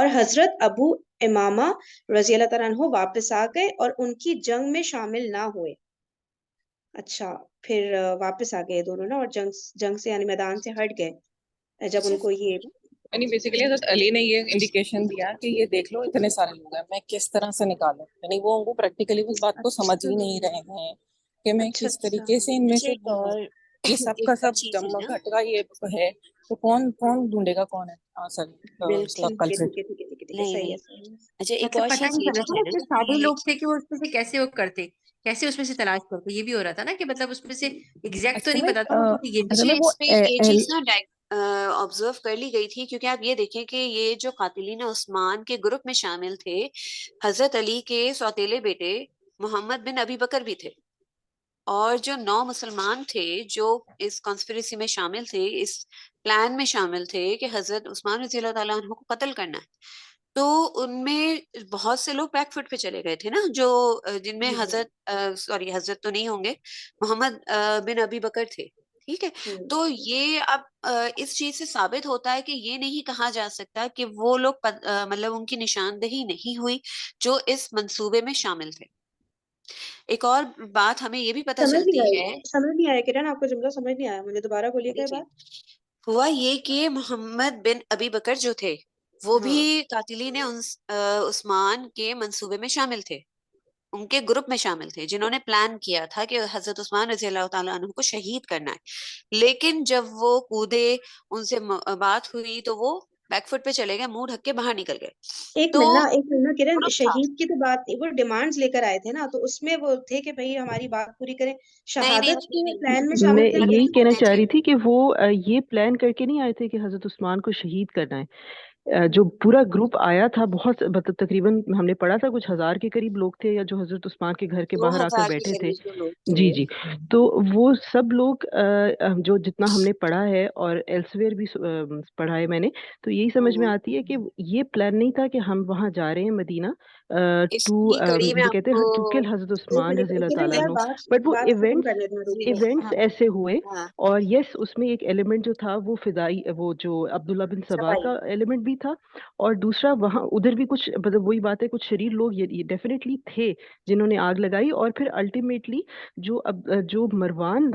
हजरत अबू इमामा रजी अल्लाह तआला अन्हु वापस आ गए और उनकी जंग में शामिल ना हुए। अच्छा, फिर वापस आ गए दोनों ना, और जंग जंग से यानी मैदान से हट गए जब उनको ये। यानी बेसिकली हजरत अली ने ये इंडिकेशन दिया कि ये देख लो इतने सारे लोग हैं, मैं किस तरह से निकालूं, यानी वो उनको प्रैक्टिकली उस बात को समझ अच्छा ही नहीं रहे हैं कि मैं अच्छा किस अच्छा। तरीके से इनमें अच्छा, से एक और ये सब एक का और सब चीज है जम ना, घटका ये है, तो कौन कौन ढूंढेगा कौन है सर इसका बिल्कुल। ठीक है ठीक कल्प्रिट। है ठीक है ठीक है ठीक है, नहीं सही नहीं, है सही है। अच्छा एक मतलब और पता चीज नहीं ये चल रहा भी था है ना, इतने ना सारे कि लोग थे कि वो उसमें से कैसे वो करते, कैसे उसमें से तलाश करते, ये भी हो रहा था ना कि मतलब उसमें से एग्जैक्ट तो असल नहीं में पता था उनको कि ये असल लोग में अच्छा हैं। वो इस पे ये चीज ना ऑब्जर्व कर ली गई थी, क्योंकि आप ये देखें कि ये जो कातिलीन उस्मान के ग्रुप में शामिल थे, हजरत अली के सौतेले बेटे मोहम्मद बिन अबी बकर भी थे, और जो 9 मुसलमान थे जो इस कॉन्स्पिरेसी में शामिल थे, इस प्लान में शामिल थे कि हजरत उस्मान रजी अल्लाह तआला अन्हु को कत्ल करना है, तो उनमें बहुत से लोग बैकफुट पे चले गए थे ना, जो जिनमें हम्म हजरत तो नहीं होंगे, मोहम्मद बिन अबी बकर थे। ठीक है, हम्म। तो ये अब इस चीज से साबित होता है कि ये नहीं कहा जा सकता कि वो लोग मतलब उनकी निशानदेही नहीं हुई जो इस मंसूबे में शामिल थे। एक और बात हमें ये भी पता समझ नहीं चलती आई, है, समझ नहीं आया किरण, आपका जुमला समझ नहीं आया मुझे, दोबारा बोलिएगा ये देखिए बात। हुआ ये कि मोहम्मद बिन अबी बकर जो थे वो भी हाँ। कातिलीन उस्मान के मंसूबे में शामिल थे, उनके ग्रुप में शामिल थे, जिन्होंने प्लान किया था कि हजरत उस्मान रजी अल्लाह तआला अन्हु को शहीद करना है। लेकिन जब वो कूदे, उनसे बात हुई, तो वो बैकफुट पे चले गए, मुंह ढक के बाहर निकल गए। एक तो मिनट ना किरण, ग्रुप था, शहीद की तो बात नहीं, वो डिमांड्स लेकर आए थे ना, तो उसमें वो थे कि भाई हमारी बात पूरी करें, नहीं नहीं शहादत नहीं के नहीं, प्लान में मैं शामिल थे यही कि कहना चाह जी रही थी कि वो ये प्लान करके नहीं आए थे कि हजरत उस्मान को शहीद करना है। जो पूरा ग्रुप आया था, बहुत मतलब तकरीबन हमने पढ़ा था कुछ 1000 के करीब लोग थे, या जो हजरत उस्मान के घर के दो बाहर आकर हजार के बैठे थे। करीब जो लोग जी थे। जी। तो वो सब लोग जो जितना हमने पढ़ा है और एल्सवेयर भी पढ़ा है मैंने, तो यही समझ में आती है कि ये प्लान नहीं था कि हम वहां जा रहे हैं मदीना टू इसकी कड़ी में जिसे कहते आपको, हैं टू किल हजरत एक उस्मान मिनट रजी अल्लाह किरण ताला यार, अन्हु। बात बट वो बात खत्म इवेंट्स करने देना, रुक जी जाओ। इवेंट्स हाँ ऐसे हुए। हाँ और यस, उसमें एक एलिमेंट जो था वो फिदाई, वो जो अब्दुल्ला बिन सबा सबाई, का एलिमेंट भी था। और दूसरा वहाँ उधर भी कुछ मतलब वही बात है, कुछ शरीर लोग ये डेफिनेटली थे जिन्होंने आग लगाई। और फिर अल्टीमेटली जो जो मरवान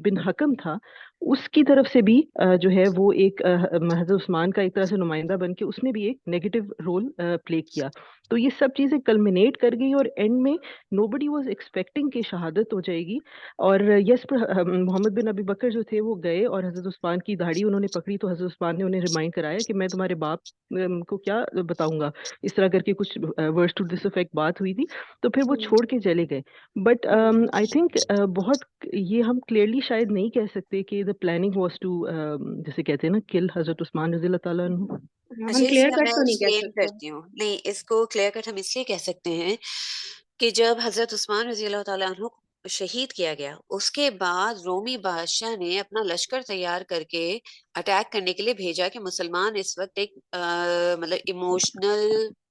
बिन हकम था, उसकी तरफ से भी जो है वो एक हजरत उस्मान का एक तरह से नुमाइंदा बन के उसने भी एक नेगेटिव रोल प्ले किया। तो ये सब चीजें कल्मिनेट कर गई और एंड में नोबडी वाज एक्सपेक्टिंग कि शहादत हो जाएगी। और यस, मोहम्मद बिन अबी बकर जो थे वो गए और हजरत उस्मान की दाढ़ी उन्होंने पकड़ी, तो हजरत उस्मान ने उन्हें रिमाइंड कराया कि मैं तुम्हारे बाप को क्या बताऊंगा, इस तरह करके कुछ वर्ड्स टू दिस इफेक्ट बात हुई थी। तो फिर वो छोड़ के चले गए। बट आई थिंक बहुत ये हम क्लियरली शायद नहीं कह सकते कि द प्लानिंग वाज टू जैसे कहते हैं ना किल हजरत उस्मान रजी अल्लाह ताला अन्हु। हाँ, हम अच्छा क्लियर इसका कट मैं तो नहीं कह एक्सप्लेन सकते। करती हूँ। नहीं, इसको क्लियर कट हम इसलिए कह सकते हैं कि जब हजरत उस्मान रजी अल्लाह ताला अन्हु को शहीद किया गया, उसके बाद रोमी बादशाह ने अपना लश्कर तैयार करके अटैक करने के लिए भेजा कि मुसलमान इस वक्त एक मतलब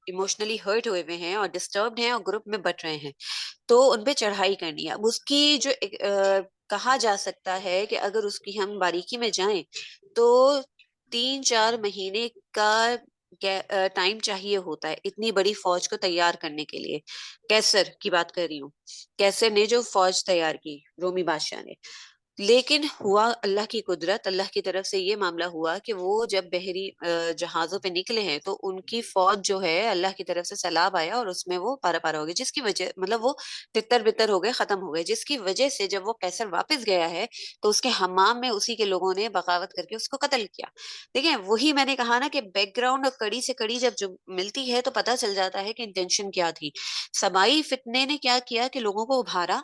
इमोशनली हर्ट हुए हुए हैं और डिस्टर्ब्ड हैं और ग्रुप में बट रहे हैं, तो उन पे चढ़ाई करनी है। अब उसकी जो कहा जा सकता है कि अगर उसकी हम बारीकी में जाएं तो 3-4 महीने का टाइम चाहिए होता है इतनी बड़ी फौज को तैयार करने के लिए। कैसर की बात कर रही हूँ, कैसर ने जो फौज तैयार की रोमी बादशाह ने, लेकिन हुआ अल्लाह की कुदरत, अल्लाह की तरफ से ये मामला हुआ कि वो जब बहरी जहाजों पे निकले हैं तो उनकी फौज जो है अल्लाह की तरफ से सैलाब आया और उसमें वो पारा पारा हो गए, जिसकी वजह मतलब वो तितर बितर हो गए, खत्म हो गए, जिसकी वजह से जब वो कैसर वापस गया है तो उसके हमाम में उसी के लोगों ने बगावत करके उसको कत्ल किया। देखिए वही मैंने कहा ना कि बैकग्राउंड और कड़ी से कड़ी जब जो मिलती है तो पता चल जाता है कि इंटेंशन क्या थी। सबाई फितने ने क्या किया कि लोगों को उभारा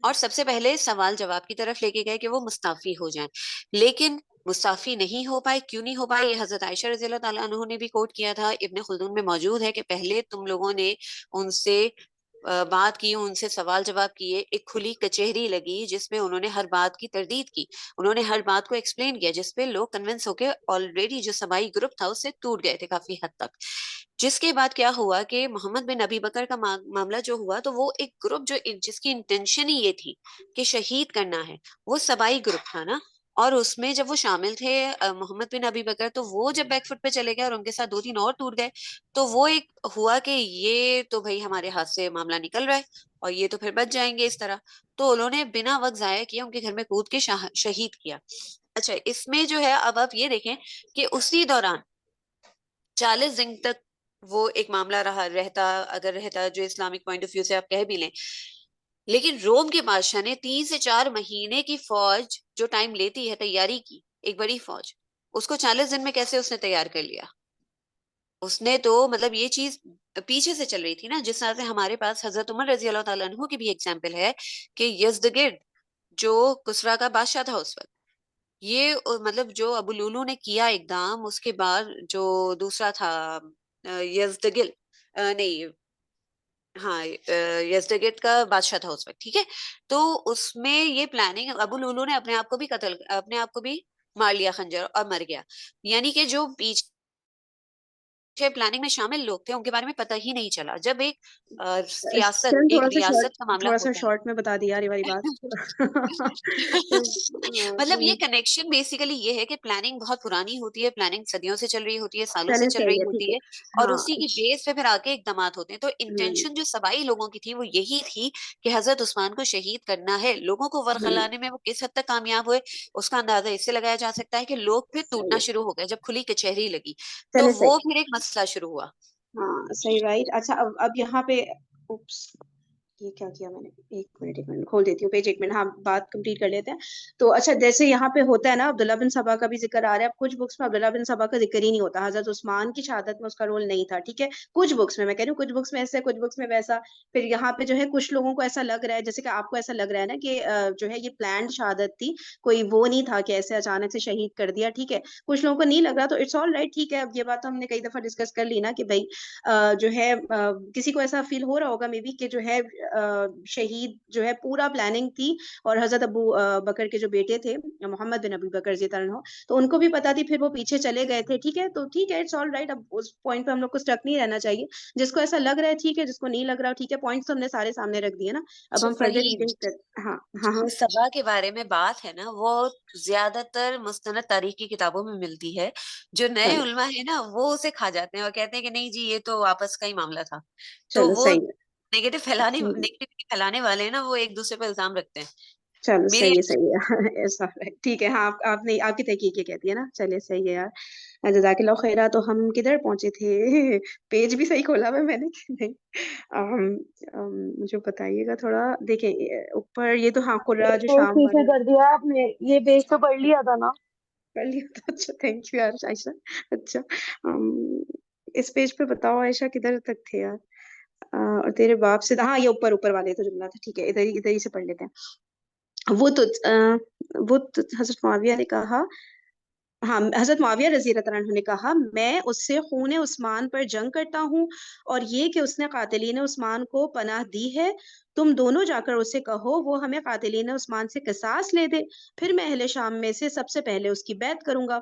और सबसे पहले सवाल जवाब की तरफ लेके गए कि वो मुस्ताफी हो जाएं, लेकिन मुस्ताफी नहीं हो पाए। क्यों नहीं हो पाए, ये हजरत आयशा रज़ी अल्लाह ताला अन्हा ने भी कोट किया था, इब्ने खुल्दून में मौजूद है कि पहले तुम लोगों ने उनसे बात की, उनसे सवाल जवाब किए, एक खुली कचहरी लगी जिसमें उन्होंने हर बात की तरदीद की, उन्होंने हर बात को एक्सप्लेन किया, जिसपे लोग कन्विंस होके ऑलरेडी जो सबाई ग्रुप था उससे टूट गए थे काफी हद तक। जिसके बाद क्या हुआ कि मोहम्मद बिन अबी बकर का मामला जो हुआ, तो वो एक ग्रुप जो जिसकी इंटेंशन ही ये थी कि शहीद करना है, वो सबाई ग्रुप था ना। और उसमें जब वो शामिल थे मोहम्मद बिन अबी बकर, तो वो जब बैकफुट पे चले गए और उनके साथ 2-3 और टूट गए, तो वो एक हुआ कि ये तो भाई हमारे हाथ से मामला निकल रहा है और ये तो फिर बच जाएंगे इस तरह। तो उन्होंने बिना वक्त जाया किया उनके घर में कूद के शहीद किया। अच्छा इसमें जो है अब आप ये देखें कि उसी दौरान 40 दिन तक वो एक मामला रहा रहता, अगर रहता जो इस्लामिक पॉइंट ऑफ व्यू से आप कह भी लें, लेकिन रोम के बादशाह ने 3 से 4 महीने की फौज जो टाइम लेती है तैयारी की, एक बड़ी फौज, उसको 40 दिन में कैसे उसने तैयार कर लिया। उसने तो मतलब ये चीज पीछे से चल रही थी ना, जिस तरह से हमारे पास हजरत उमर रजी अल्लाह ताला अन्हु की भी एग्जाम्पल है कि यजदगिर्द जो कुसरा का बादशाह था उस वक्त, ये मतलब जो अबू लुलू ने किया एकदम, उसके बाद जो दूसरा था यजदगिल नहीं, हाँ यजदगिर्द का बादशाह था उस वक्त, ठीक है। तो उसमें ये प्लानिंग, अबू लुलू ने अपने आप को भी कत्ल, अपने आप को भी मार लिया खंजर और मर गया, यानी कि जो पीछे प्लानिंग में शामिल लोग थे उनके बारे में पता ही नहीं चला। जब एक सियासत, किरण एक रियासत का मामला थोड़ा सा होता है शॉर्ट में बता दी यार ये वाली बात। तो, मतलब ये कनेक्शन बेसिकली ये है कि प्लानिंग बहुत पुरानी होती है, प्लानिंग सदियों से चल रही होती है, सालों से पहले चल से ही रही है, ठीक होती है। है, और हाँ। उसी की बेस पे फिर आके इकदामात होते हैं। तो हम्म, इंटेंशन जो सबाई लोगों की थी वो यही थी कि हजरत उस्मान को शहीद करना है। लोगों को वरगलाने में वो किस हद तक कामयाब हुए उसका अंदाजा इससे लगाया जा सकता है कि लोग फिर सही टूटना है। शुरू हो गए जब खुली कचहरी लगी, तो चले वो सही। फिर एक मसला शुरू हुआ। हाँ सही, राइट। अच्छा अब यहाँ पे उप्स, ये क्या किया मैंने, एक मिनट खोल देती हूँ पेज, एक मिनट, हाँ बात कंप्लीट कर लेते हैं। तो अच्छा, जैसे यहाँ पे होता है ना, अब्दुल्ला बिन सबा का भी जिक्र आ रहा है। अब कुछ बुक्स में अब्दुल्ला बिन सबा का जिक्र ही नहीं होता, हजरत उस्मान की शहादत में उसका रोल नहीं था, ठीक है। कुछ बुक्स में, मैं कह रही हूँ कुछ बुक्स में ऐसे, कुछ बुक्स में वैसा। फिर यहाँ पे जो है कुछ लोगों को ऐसा लग रहा है, जैसे कि आपको ऐसा लग रहा है ना कि जो है ये प्लान्ड शहादत थी, कोई वो नहीं था कि ऐसे अचानक से शहीद कर दिया, ठीक है। कुछ लोगों को नहीं लग रहा, तो इट्स ऑल राइट, ठीक है। अब ये बात तो हमने कई दफा डिस्कस कर ली ना कि भाई जो है किसी को ऐसा फील हो रहा होगा मे बी कि जो है शहीद जो है पूरा प्लानिंग थी, और हजरत अबू बकर के जो बेटे थे मोहम्मद बिन अबू बकर जी हो, तो उनको भी पता थी, फिर वो पीछे चले गए थे, ठीक है। तो ठीक है, इट्स ऑल राइट। अब उस पॉइंट पे हम लोग को स्टक नहीं रहना चाहिए। जिसको ऐसा लग रहा है ठीक है, जिसको नहीं लग रहा ठीक है, पॉइंट्स तो हमने सारे सामने रख दिए ना। अब अच्छा हम फर्दर फहीम, रीडिंग कर, हाँ हाँ हाँ, जो सबा के बारे में बात है ना, वो ज्यादातर मुस्तनद तारीख की किताबों में मिलती है। जो नए चलो उलमा है ना, वो उसे खा जाते हैं और कहते हैं कि नहीं जी, ये तो आपस का ही मामला था। तो चलो वो सही है। हम्म, नेगेटिविटी फैलाने वाले हैं ना, वो एक दूसरे पर इल्जाम रखते हैं। चलो मेरी सही है ऐसा है, ठीक है। हाँ आपने, आपकी तहकीक ये कहती है ना, चलिए सही है यार, जज़ाकिल्लाह खैरा। तो हम किधर पहुंचे थे? पेज भी सही खोला हुआ है मैंने कि नहीं? अम, मुझे बताइएगा थोड़ा, देखिए ऊपर ये तो, हाँ कुर्रा जो तो शाम पीछे वाले, कर दिया आपने, ये पेज तो पढ़ लिया था ना। कर लिया था, अच्छा थैंक यू यार आयशा। अच्छा, इस पेज पे बताओ आयशा, किधर तक थे यार? और तेरे बाप से, हाँ ये ऊपर ऊपर वाले तो जुमला था, ठीक है, इधर ही से पढ़ लेते हैं। वो तो हजरत मुआविया ने कहा, हाँ हजरत मुआविया रजी अल्लाह तआला अन्हु ने कहा, मैं उससे खून उस्मान पर जंग करता हूँ, और ये कि उसने कातिलीन उस्मान को पनाह दी है। तुम दोनों जाकर उसे कहो वो हमें कातिलीन उस्मान से किसास ले दे, फिर मैं अहले शाम में से सबसे पहले उसकी बैत करूंगा।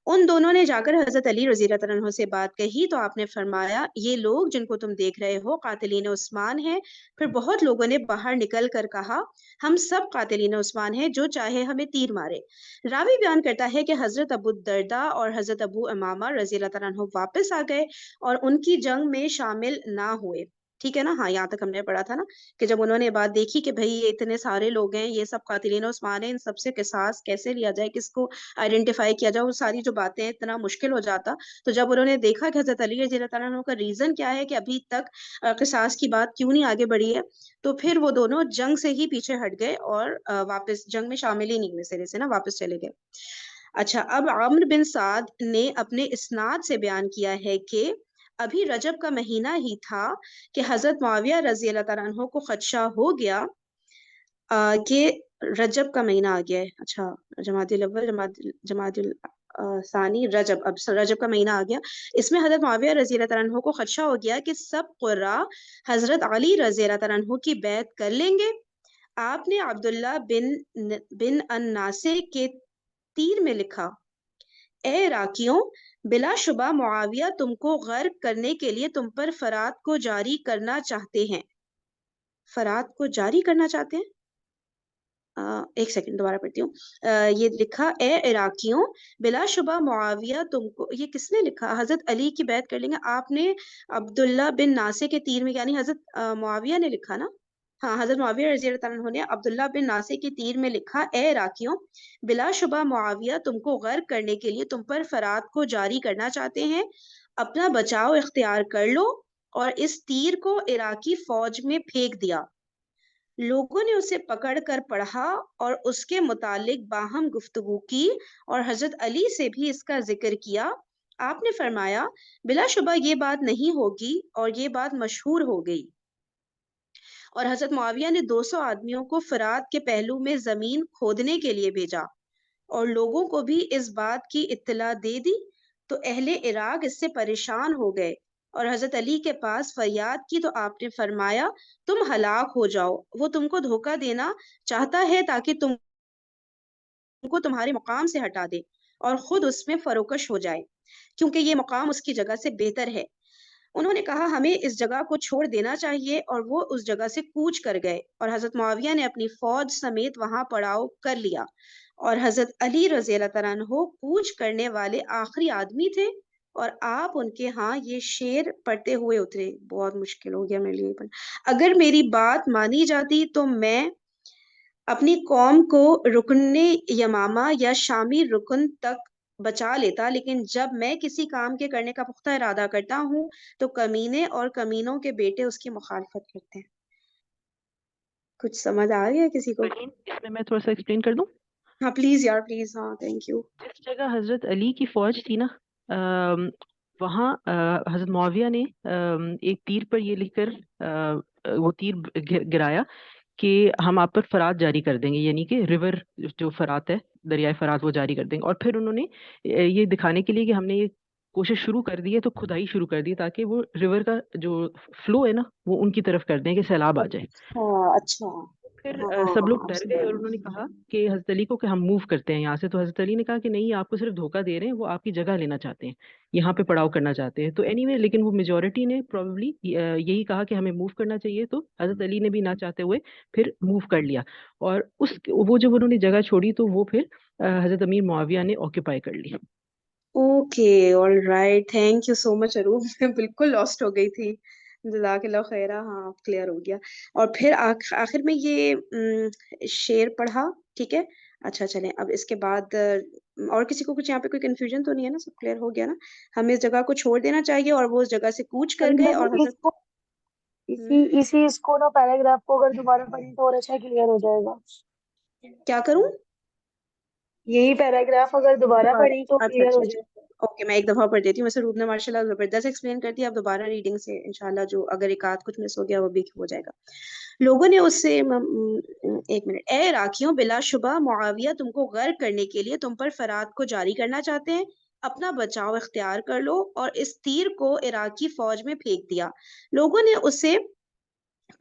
उन दोनों ने जाकर हजरत अली रजी अल्लाह तआला अन्हु से बात कही, तो आपने फरमाया, ये लोग जिनको तुम देख रहे हो कातिलीन उस्मान हैं। फिर बहुत लोगों ने बाहर निकल कर कहा, हम सब कातिलीन उस्मान हैं, जो चाहे हमें तीर मारे। रावी बयान करता है कि हजरत अबू दरदा और हजरत अबू अमामा रजी अल्लाह तआला अन्हु वापस आ गए और उनकी जंग में शामिल ना हुए, ठीक है ना। हाँ यहाँ तक हमने पढ़ा था ना, कि जब उन्होंने बात देखी कि भाई ये इतने सारे लोग हैं, ये सब कातिलीन उस्मान हैं, इन सबसे किसास कैसे लिया जाए, किसको आइडेंटिफाई किया जाए, वो सारी जो बातें हैं, इतना मुश्किल हो जाता। तो जब उन्होंने देखा कि हजरत अली रजी अल्लाह तआला अन्हु का रीजन क्या है कि अभी तक किसास की बात क्यों नहीं आगे बढ़ी है, तो फिर वो दोनों जंग से ही पीछे हट गए और वापस जंग में शामिल ही नहीं हुए सिरे से ना, वापस चले गए। अच्छा, अब आमिर बिन साद ने अपने इस्नाद से बयान किया है कि अभी रजब का महीना ही था कि हजरत मुआविया रजी अल्लाह तआला अन्हु को खदशा हो गया कि रजब का महीना आ गया है। अच्छा, जमातिल अव्वल, जमातिल सानी, रजब, अब रजब का महीना आ गया। इसमें हजरत मुआविया रजी अल्लाह तआला अन्हु को खदशा हो गया कि सब कुर्रा हजरत अली रजी अल्लाह तआला अन्हु की बैत कर लेंगे। आपने अब्दुल्ला बिन अन्नासे के तीर में लिखा, ए इराकियों, बिलाशुबा मुआविया तुमको गर्क करने के लिए तुम पर फरात को जारी करना चाहते हैं। फरात को जारी करना चाहते हैं, एक सेकंड दोबारा पढ़ती हूँ। ये लिखा, ए इराकियों, बिलाशुबा मुआविया तुमको, ये किसने लिखा? हजरत अली की बैत कर लेंगे, आपने अब्दुल्ला बिन नासे के तीर में, यानी हजरत मुआविया ने लिखा ना। हाँ, हजरत मुआविया रजी अल्लाह तआला अन्हु ने अब्दुल्ला बिन नासे के तीर में लिखा, ए इराकियों, बिलाशुबा मुआविया तुमको गर्क करने के लिए तुम पर फरात को जारी करना चाहते हैं। अपना बचाव इख्तियार कर लो। और इस तीर को इराकी फौज में फेंक दिया। लोगों ने उसे पकड़कर पढ़ा और उसके मुतालिक बाहम गुफ्तगू की और हजरत अली से भी इसका जिक्र किया। आपने फरमाया, बिलाशुबा ये बात नहीं होगी, और ये बात मशहूर हो गई। और हजरत मुआविया ने 200 आदमियों को फरात के पहलू में जमीन खोदने के लिए भेजा और लोगों को भी इस बात की इत्तला दे दी। तो अहले इराक इससे परेशान हो गए और हजरत अली के पास फरियाद की, तो आपने फरमाया, तुम हलाक हो जाओ। वो तुमको धोखा देना चाहता है ताकि तुमको तुम्हारे मुकाम से हटा दे और खुद उसमें फरोकश हो जाए, क्योंकि ये मुकाम उसकी जगह से बेहतर है। उन्होंने कहा, हमें इस जगह को छोड़ देना चाहिए, और वो उस जगह से कूच कर गए और हजरत मुआविया ने अपनी फौज समेत वहां पड़ाव कर लिया। और हजरत अली रजी अल्लाह तआला अन्हु कूच करने वाले आखिरी आदमी थे, और आप उनके यहाँ ये शेर पढ़ते हुए उतरे। बहुत मुश्किल हो गया मेरे लिए अगर मेरी बात मानी जाती तो मैं अपनी कौम को रुकने यमामा या शामी रुकन तक बचा लेता, लेकिन जब मैं किसी काम के करने का पुख्ता इरादा करता हूँ तो कमीने और कमीनों के बेटे उसकी मुखालफत करते हैं। कुछ समझ आ गया किसी को? फरहीन, इसमें मैं थोड़ा सा एक्सप्लेन कर दूं। हाँ प्लीज यार, प्लीज। हाँ, थैंक यू। जिस जगह हजरत अली की फौज थी ना, वहाँ हजरत मुआविया ने एक तीर पर ये लिखकर वो तीर गिराया कि हम आप पर फरात जारी कर देंगे, यानी कि रिवर जो फरात है, दरियाए फरात, वो जारी कर देंगे। और फिर उन्होंने ये दिखाने के लिए कि हमने ये कोशिश शुरू कर दी है, तो खुदाई शुरू कर दी ताकि वो रिवर का जो फ्लो है ना, वो उनकी तरफ कर दें कि सैलाब आ जाए। हाँ, अच्छा। फिर सब लोग हाँ, डर गए समझ और उन्होंने कहा कि हजरत अली को कि हम मूव करते हैं यहाँ से। तो हजरत अली ने कहा कि नहीं, ये आपको सिर्फ धोखा दे रहे हैं, वो आपकी जगह लेना चाहते हैं, यहाँ पे पड़ाव करना चाहते हैं। तो एनीवे, लेकिन वो मेजोरिटी ने प्रोबेबली यही कहा कि हमें मूव करना चाहिए, तो हजरत अली ने भी ना चाहते हुए फिर मूव कर लिया। और उस वो जब उन्होंने जगह छोड़ी, तो वो फिर हजरत अमीर मुआविया ने ऑक्यूपाई कर ली। Okay, all right, thank you so much Arup. मैं बिल्कुल लॉस्ट हो गई थी। जज़ाकल्लाह खैरा। हाँ, अब क्लियर हो गया। और फिर आखिर में ये शेर पढ़ा, ठीक है। अच्छा, चलें अब इसके बाद और किसी को कुछ यहाँ पे कोई कंफ्यूजन तो नहीं है ना? सब क्लियर हो गया ना? हमें इस जगह को छोड़ देना चाहिए और वो उस जगह से कूच कर गए और हजरत इसको हम्म, इसी इसको ना पैराग्राफ को अगर दोबारा पढ़ी तो और अच्छा क्लियर हो जाएगा। क्या करूं? यही पैराग्राफ अगर दोबारा दोबारा? पढ़ी तो अच्छा क्लियर हो अच्छा अच्छा। जाएगा। ओके, मैं एक दफा पढ़ देती हूँ। वैसे रूप ने माशाल्लाह जबरदस्त एक्सप्लेन कर दिया। अब दोबारा रीडिंग से इंशाल्लाह जो अगर एक आध कुछ मिस हो गया वो भी हो जाएगा। लोगों ने उससे एक मिनट। ए राखियों, बिलाशुबा मुआविया तुमको गर्क करने के लिए तुम पर फरात को जारी करना चाहते हैं। अपना बचाव इख्तियार कर लो। और इस तीर को इराकी फौज में फेंक दिया। लोगों ने उसे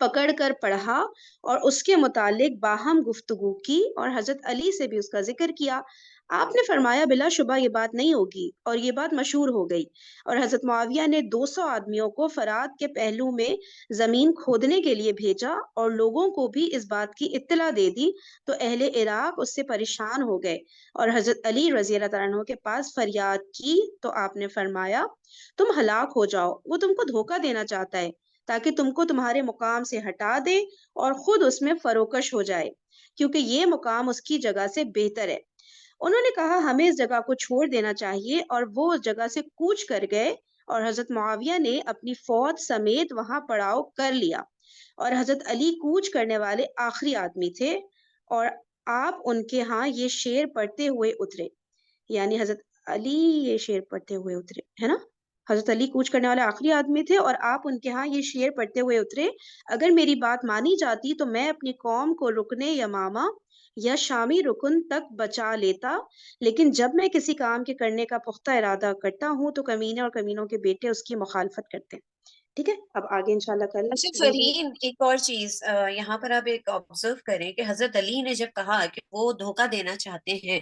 पकड़ कर पढ़ा और उसके मुतालिक बाहम गुफ्तगू की और हजरत अली से भी उसका जिक्र किया। आपने फरमाया बिलाशुबा ये बात नहीं होगी, और ये बात मशहूर हो गई। और हजरत मुआविया ने 200 आदमियों को फरात के पहलू में जमीन खोदने के लिए भेजा और लोगों को भी इस बात की इत्तला दे दी। तो अहले इराक उससे परेशान हो गए और हजरत अली रजी अल्लाह तआला अन्हु के पास फरियाद की। तो आपने फरमाया तुम हलाक हो जाओ, वो तुमको धोखा देना चाहता है ताकि तुमको तुम्हारे मुकाम से हटा दे और खुद उसमें फरोकश हो जाए, क्योंकि ये मुकाम उसकी जगह से बेहतर है। उन्होंने कहा हमें इस जगह को छोड़ देना चाहिए और वो उस जगह से कूच कर गए। और हजरत मुआविया ने अपनी फौज समेत वहां पड़ाव कर लिया और हजरत अली कूच करने वाले आखिरी आदमी थे। और आप उनके यहाँ ये शेर पढ़ते हुए उतरे, यानी हजरत अली ये शेर पढ़ते हुए उतरे, है ना? हजरत अली कूच करने वाले आखिरी आदमी थे और आप उनके यहाँ ये शेर पढ़ते हुए उतरे। अगर मेरी बात मानी जाती तो मैं अपनी कौम को रुकने यमामा या शामी रुकन तक बचा लेता, लेकिन जब मैं किसी काम के करने का पुख्ता इरादा करता हूँ तो कमीने और कमीनों के बेटे उसकी मुखालफत करते हैं। ठीक है, अब आगे इंशाल्लाह कल अच्छा देखेंगे। फरहीन, एक और चीज यहाँ पर आप एक ऑब्जर्व करें कि हजरत अली ने जब कहा कि वो धोखा देना चाहते हैं,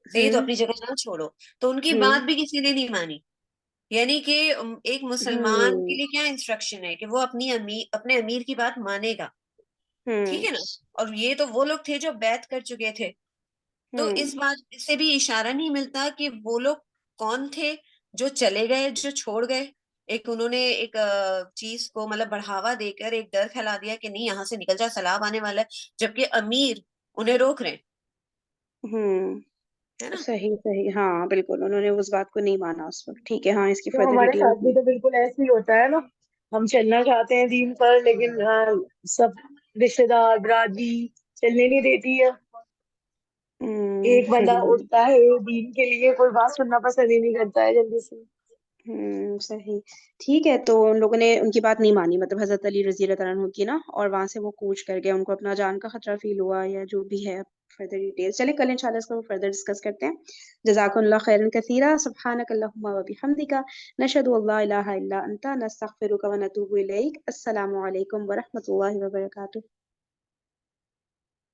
तो ये तो हम्म अपनी जगह ना छोड़ो, तो उनकी बात हम्म भी किसी ने नहीं मानी। यानी कि एक मुसलमान के हम्म लिए क्या इंस्ट्रक्शन है कि वो अपने अमीर की बात मानेगा, ठीक हम्म है ना। और ये तो वो लोग थे जो बैत कर चुके थे। तो हम्म इस बात से भी इशारा नहीं मिलता कि वो लोग कौन थे जो चले गए, जो छोड़ गए। एक उन्होंने एक चीज को मतलब बढ़ावा देकर एक डर फैला दिया कि नहीं यहाँ से निकल जा, सैलाब आने वाला है, जबकि अमीर उन्हें रोक रहे हैं, हम्म। है ना। सही सही, हाँ बिल्कुल, उन्होंने उस बात को नहीं माना उस वक्त। ठीक है, हाँ, इसकी तो फर्दर हमारे डिटेल। साथ भी तो बिल्कुल ऐसे ही होता है ना। हम चलना चाहते हैं दीन पर, लेकिन सब रिश्तेदार बिरादरी चलने नहीं देती है। एक बंदा हम्म उठता है दीन के लिए, कोई बात सुनना पसंद ही नहीं करता है जल्दी से। सही। ठीक है, तो उन लोगों ने उनकी बात नहीं मानी, मतलब हजरत अली रजी अल्लाह तआला अन्हु की ना, और वहां से वो कूच कर गए। उनको अपना जान का खतरा फील हुआ या जो भी है। फर्दर डिटेल्स चले कल इंशाल्लाह इसको फर्दर डिस्कस करते हैं। जज़ाकल्लाहु खैरन कसीरा। सुब्हानकल्लाहुम्मा व बिहम्दिका नशहदु अल्ला इलाहा इल्ला अंता नस्तगफिरुका व नतूबु इलैक। अस्सलामु अलैकुम व रहमतुल्लाहि व बरकातुहू।